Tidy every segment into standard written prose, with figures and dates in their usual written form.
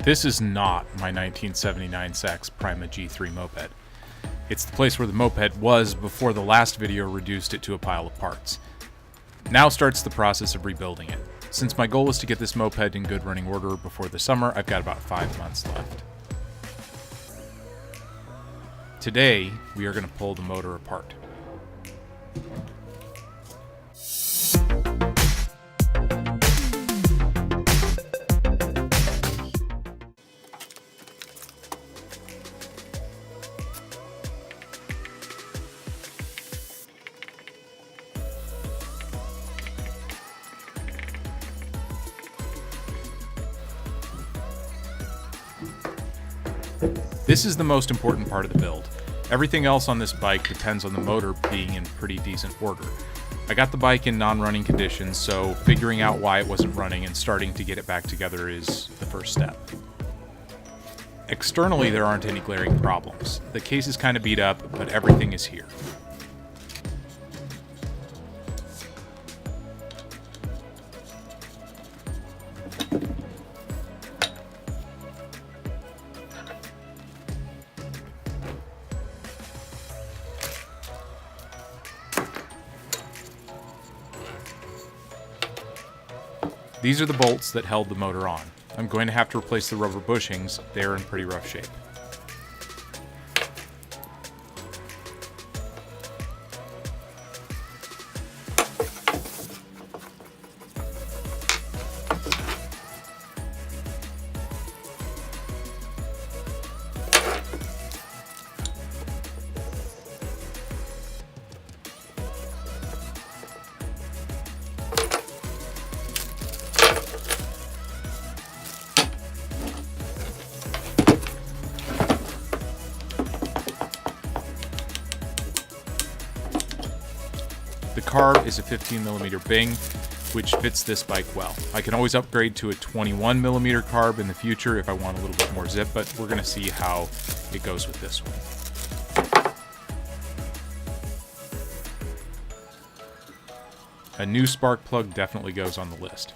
This is not my 1979 Sachs Prima G3 moped. It's the place where the moped was before the last video reduced it to a pile of parts. Now starts the process of rebuilding it. Since my goal is to get this moped in good running order before the summer, I've got about 5 months left. Today, we are going to pull the motor apart. This is the most important part of the build. Everything else on this bike depends on the motor being in pretty decent order. I got the bike in non-running conditions, so figuring out why it wasn't running and starting to get it back together is the first step. Externally, there aren't any glaring problems. The case is kind of beat up, but everything is here. These are the bolts that held the motor on. I'm going to have to replace the rubber bushings. They're in pretty rough shape. The carb is a 15mm Bing, which fits this bike well. I can always upgrade to a 21mm carb in the future if I want a little bit more zip, but we're going to see how it goes with this one. A new spark plug definitely goes on the list.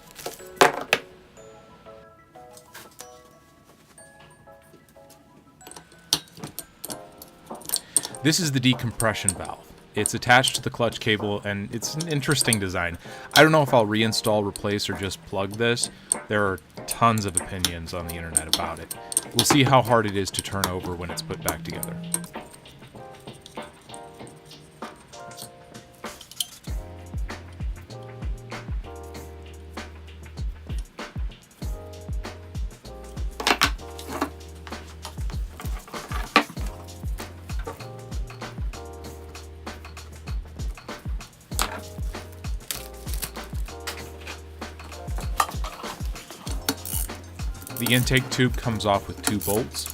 This is the decompression valve. It's attached to the clutch cable, and it's an interesting design. I don't know if I'll reinstall, replace, or just plug this. There are tons of opinions on the internet about it. We'll see how hard it is to turn over when it's put back together. The intake tube comes off with 2 bolts.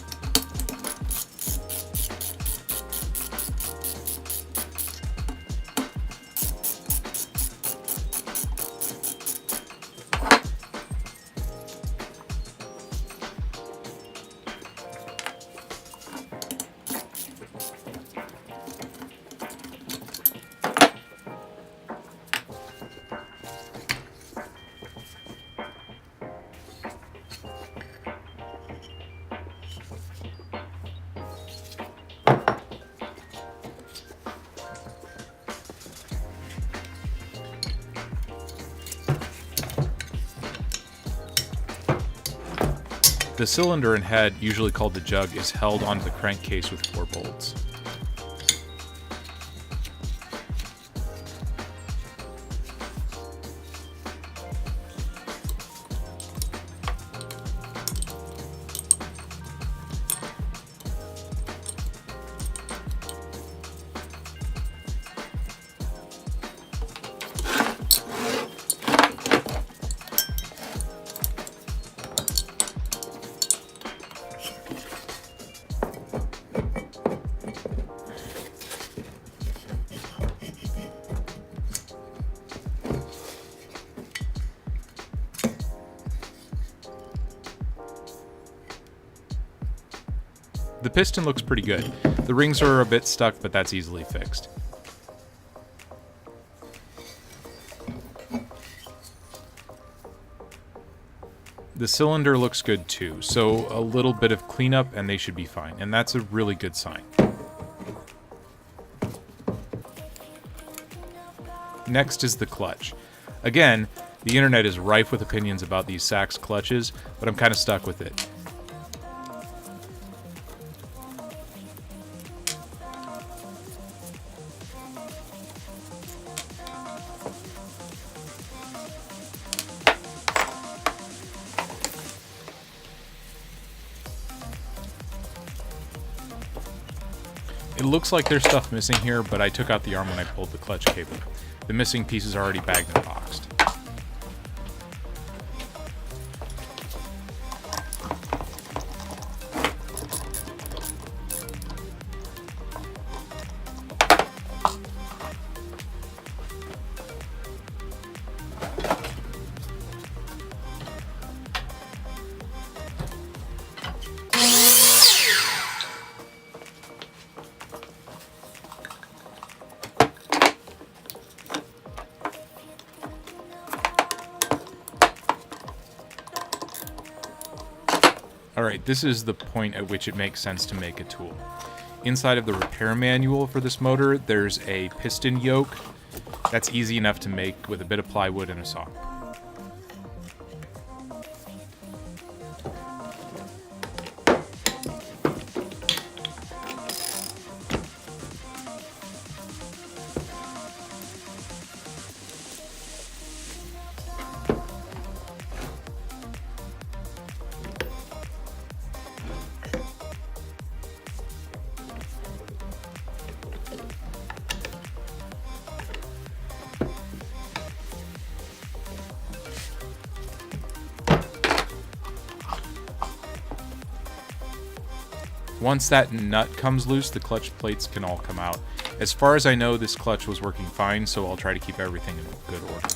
The cylinder and head, usually called the jug, is held onto the crankcase with 4 bolts. The piston looks pretty good. The rings are a bit stuck, but that's easily fixed. The cylinder looks good too, so a little bit of cleanup and they should be fine, and that's a really good sign. Next is the clutch. Again, the internet is rife with opinions about these Sachs clutches, but I'm kind of stuck with it. It looks like there's stuff missing here, but I took out the arm when I pulled the clutch cable. The missing piece is already bagged and boxed. Alright, this is the point at which it makes sense to make a tool. Inside of the repair manual for this motor, there's a piston yoke. That's easy enough to make with a bit of plywood and a saw. Once that nut comes loose, the clutch plates can all come out. As far as I know, this clutch was working fine, so I'll try to keep everything in good order.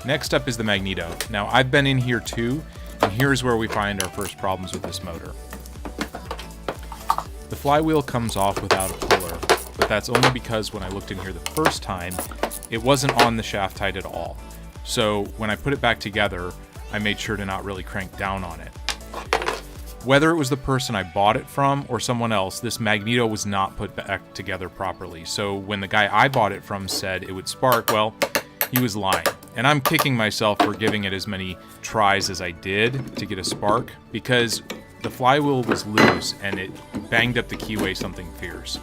Next up is the Magneto. Now, I've been in here too, and here's where we find our first problems with this motor. The flywheel comes off without a puller, but that's only because when I looked in here the first time, it wasn't on the shaft height at all. So when I put it back together, I made sure to not really crank down on it. Whether it was the person I bought it from or someone else, this Magneto was not put back together properly. So when the guy I bought it from said it would spark, well, he was lying. And I'm kicking myself for giving it as many tries as I did to get a spark, because the flywheel was loose and it banged up the keyway something fierce.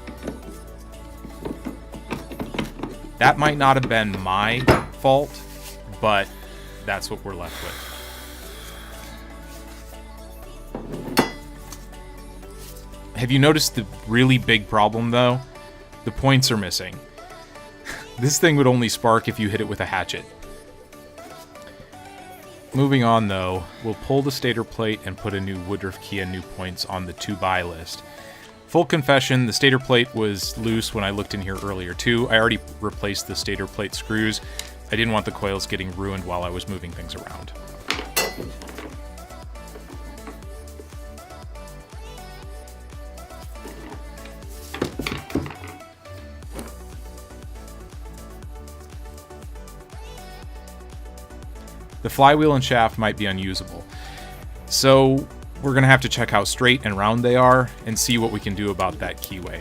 That might not have been my fault, but that's what we're left with. Have you noticed the really big problem though? The points are missing. This thing would only spark if you hit it with a hatchet. Moving on though, we'll pull the stator plate and put a new Woodruff Kia new points on the to buy list. Full confession, the stator plate was loose when I looked in here earlier too. I already replaced the stator plate screws. I didn't want the coils getting ruined while I was moving things around. The flywheel and shaft might be unusable, so we're going to have to check how straight and round they are and see what we can do about that keyway.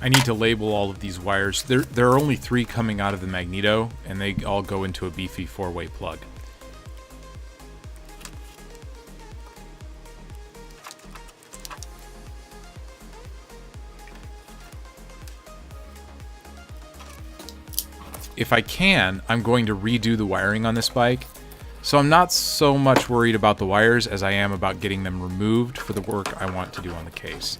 I need to label all of these wires. There are only 3 coming out of the Magneto, and they all go into a beefy 4-way plug. If I can, I'm going to redo the wiring on this bike, so I'm not so much worried about the wires as I am about getting them removed for the work I want to do on the case.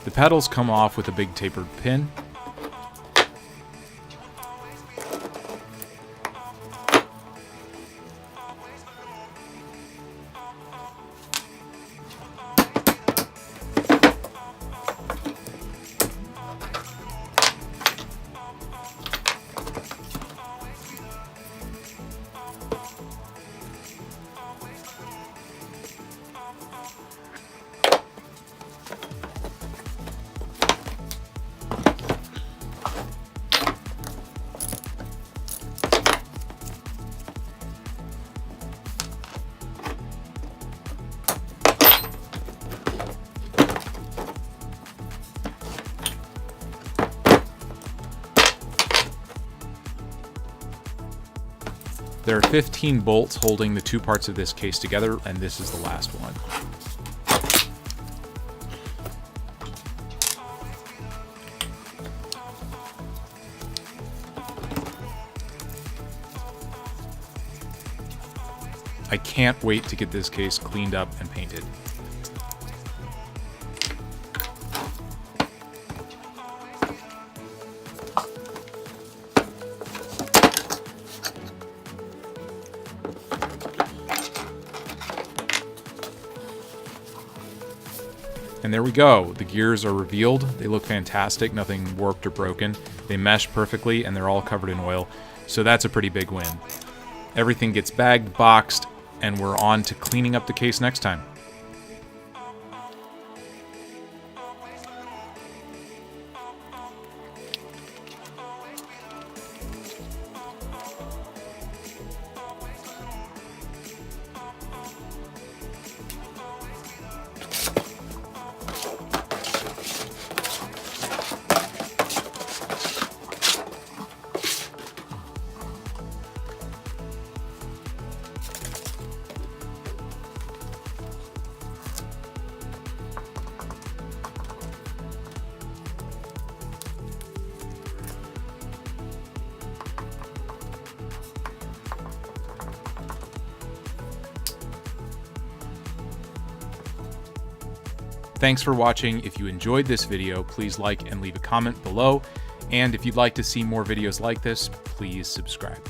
The pedals come off with a big tapered pin. There are 15 bolts holding the 2 parts of this case together, and this is the last one. I I can't wait to get this case cleaned up and painted. And there we go. The gears are revealed. They look fantastic, nothing warped or broken. They mesh perfectly and they're all covered in oil. So that's a pretty big win. Everything gets bagged, boxed, and we're on to cleaning up the case next time. Thanks for watching. If you enjoyed this video, please like and leave a comment below. And if you'd like to see more videos like this, please subscribe.